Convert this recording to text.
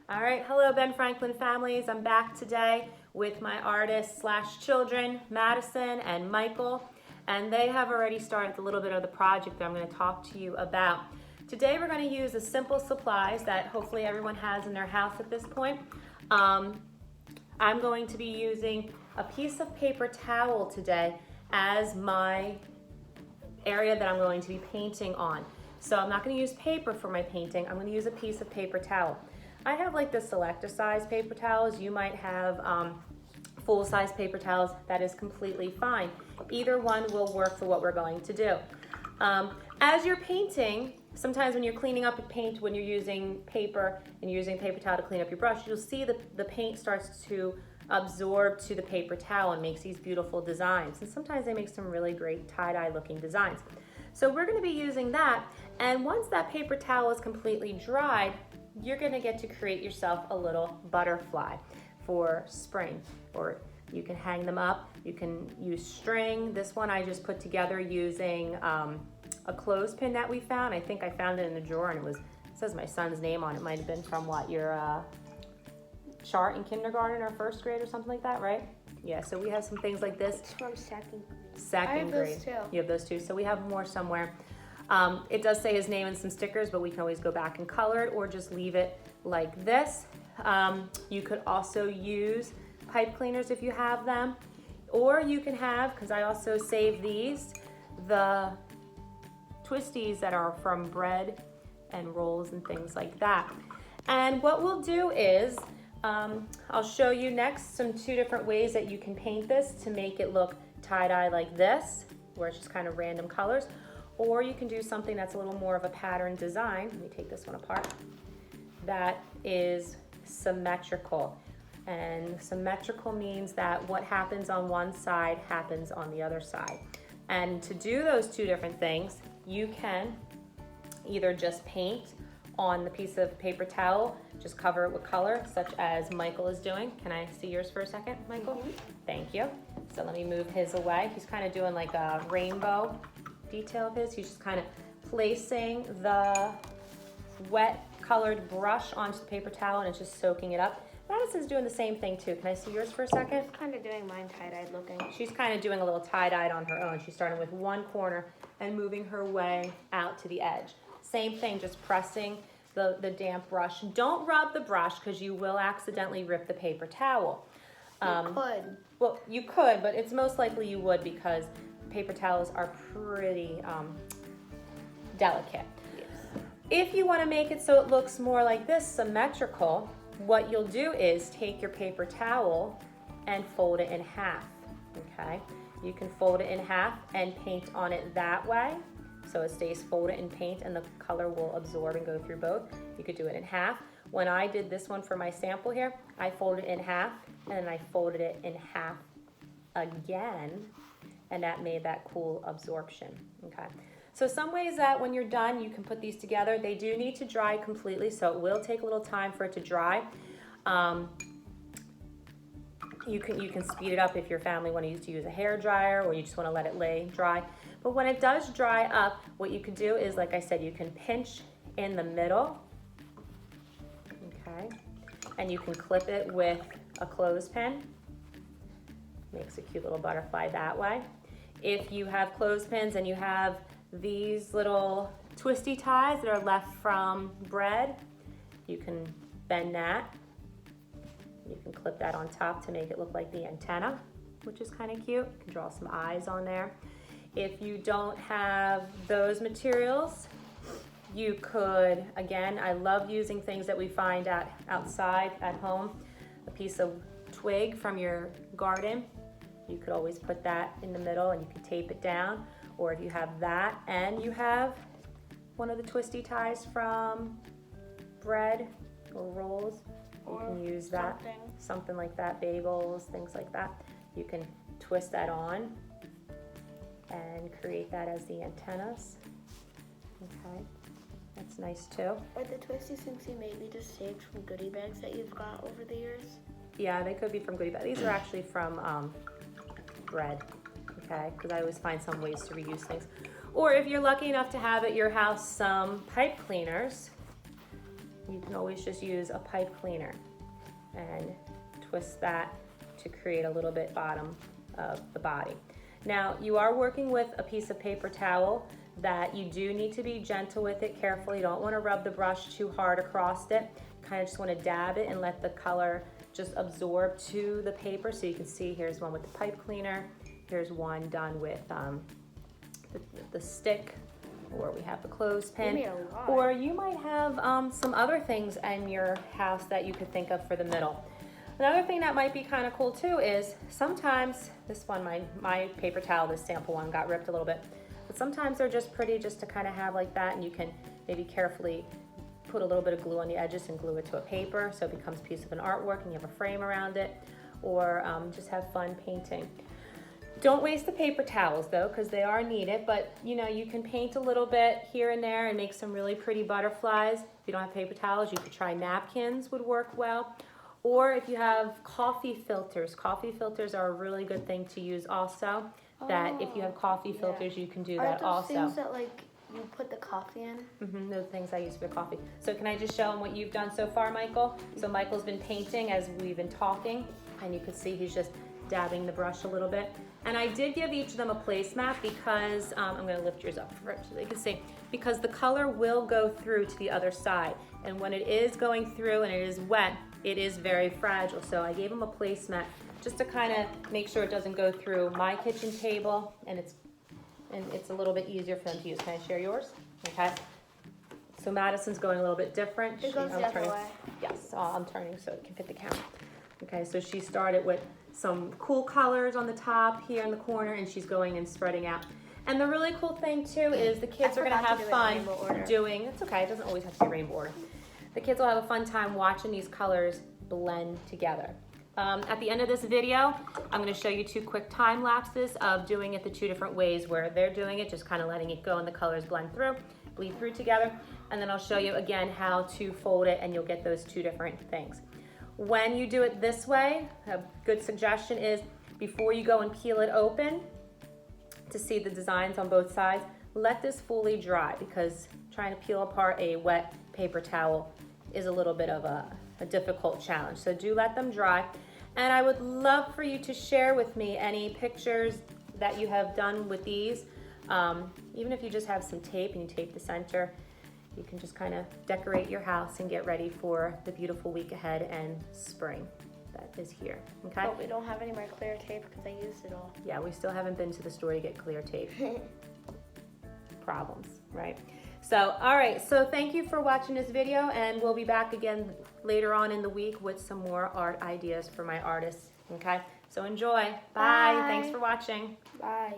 All right, hello Ben Franklin families. I'm back today with my artists slash children, Madison and Michael, and they have already started a little bit of the project that I'm going to talk to you about. Today we're going to use the simple supplies that hopefully everyone has in their house at this point. I'm going to be using a piece of paper towel today as my area that I'm going to be painting on. So I'm not going to use paper for my painting. I'm going to use a piece of paper towel. I have like the selector size paper towels. You might have full size paper towels. That is completely fine. Either one will work for what we're going to do. As you're painting, sometimes when you're cleaning up a paint, when you're using paper and you're using paper towel to clean up your brush, you'll see the paint starts to absorb to the paper towel and makes these beautiful designs. And sometimes they make some really great tie-dye looking designs. So we're going to be using that. And once that paper towel is completely dried, you're going to get to create yourself a little butterfly for spring. Or you can hang them up. You can use string. This one I just put together using a clothespin that we found. I think I found it in a drawer, and it says my son's name on it. Might have been from what, your chart in kindergarten or first grade or something like that, right? Yeah, so we have some things like this. It's from second grade. Second grade. I have those too. You have those too. So we have more somewhere. It does say his name and some stickers, but we can always go back and color it or just leave it like this. You could also use pipe cleaners if you have them, or you can have, because I also save these, the twisties that are from bread and rolls and things like that. And what we'll do is, I'll show you next two different ways that you can paint this to make it look tie-dye like this, where it's just kind of random colors. Or you can do something that's a little more of a pattern design. Let me take this one apart. That is symmetrical. And symmetrical means that what happens on one side happens on the other side. And to do those two different things, you can either just paint on the piece of paper towel, just cover it with color, such as Michael is doing. Can I see yours for a second, Michael? Mm-hmm. Thank you. So let me move his away. He's kind of doing like a rainbow detail of his. He's just kind of placing the wet colored brush onto the paper towel and it's just soaking it up. Madison's doing the same thing too. Can I see yours for a second? I'm kind of doing mine tie-dyed looking. She's kind of doing a little tie-dyed on her own. She's starting with one corner and moving her way out to the edge. Same thing, just pressing the damp brush. Don't rub the brush because you will accidentally rip the paper towel. You could. Well, you could, but it's most likely you would because paper towels are pretty delicate. Yes. If you want to make it so it looks more like this, symmetrical, what you'll do is take your paper towel and fold it in half, okay? You can fold it in half and paint on it that way, so it stays folded in paint and the color will absorb and go through both. You could do it in half. When I did this one for my sample here, I folded it in half and then I folded it in half again, and that made that cool absorption, okay? So some ways that when you're done, you can put these together. They do need to dry completely, so it will take a little time for it to dry. You can speed it up if your family wants to use a hair dryer or you just want to let it lay dry. But when it does dry up, what you could do is, like I said, you can pinch in the middle, okay? And you can clip it with a clothespin. Makes a cute little butterfly that way. If you have clothespins and you have these little twisty ties that are left from bread, you can bend that. You can clip that on top to make it look like the antenna, which is kind of cute. You can draw some eyes on there. If you don't have those materials, you could, again, I love using things that we find outside at home. A piece of twig from your garden. You could always put that in the middle and you can tape it down. Or if you have that and you have one of the twisty ties from bread or rolls, you can use that. Something like that, bagels, things like that. You can twist that on and create that as the antennas. Okay, that's nice too. Are the twisty things you maybe just saved from goodie bags that you've got over the years? Yeah, they could be from goodie bags. These are actually from bread, okay? Because I always find some ways to reuse things. Or if you're lucky enough to have at your house some pipe cleaners, you can always just use a pipe cleaner and twist that to create a little bit bottom of the body. Now, you are working with a piece of paper towel that you do need to be gentle with it, careful. You don't want to rub the brush too hard across it. Kind of just want to dab it and let the color just absorb to the paper. So you can see here's one with the pipe cleaner. Here's one done with the stick, or we have the clothespin. Or you might have some other things in your house that you could think of for the middle. Another thing that might be kind of cool too is sometimes, this one, my paper towel, this sample one, got ripped a little bit. But sometimes they're just pretty just to kind of have like that, and you can maybe carefully put a little bit of glue on the edges and glue it to a paper so it becomes a piece of an artwork and you have a frame around it, or just have fun painting. Don't waste the paper towels though, because they are needed, but you know, you can paint a little bit here and there and make some really pretty butterflies. If you don't have paper towels, you could try napkins, would work well. Or if you have coffee filters are a really good thing to use also. That if you have coffee filters, you can do that also. Things that like you put the coffee in? Those things I use for coffee. So can I just show them what you've done so far, Michael? So Michael's been painting as we've been talking, and you can see he's just dabbing the brush a little bit. And I did give each of them a placemat because, I'm gonna lift yours up first so you can see, because the color will go through to the other side. And when it is going through and it is wet, it is very fragile. So I gave him a placemat just to kind of make sure it doesn't go through my kitchen table, and it's a little bit easier for them to use. Can I share yours? Okay. So Madison's going a little bit different. It goes the other way. Yes, I'm turning so it can fit the camera. Okay, so she started with some cool colors on the top here in the corner, and she's going and spreading out. And the really cool thing too is the kids are gonna have fun doing, it's okay, it doesn't always have to be rainbow order. The kids will have a fun time watching these colors blend together. At the end of this video, I'm gonna show you 2 quick time lapses of doing it the 2 different ways where they're doing it, just kind of letting it go and the colors bleed through together. And then I'll show you again how to fold it, and you'll get those 2 different things. When you do it this way, a good suggestion is before you go and peel it open to see the designs on both sides, let this fully dry, because trying to peel apart a wet paper towel is a little bit of a difficult challenge. So do let them dry. And I would love for you to share with me any pictures that you have done with these. Even if you just have some tape and you tape the center, you can just kind of decorate your house and get ready for the beautiful week ahead and spring that is here, okay? But we don't have any more clear tape because I used it all. Yeah, we still haven't been to the store to get clear tape. Problems, right? So, all right, so thank you for watching this video, and we'll be back again later on in the week with some more art ideas for my artists, okay? So enjoy. Bye. Thanks for watching. Bye.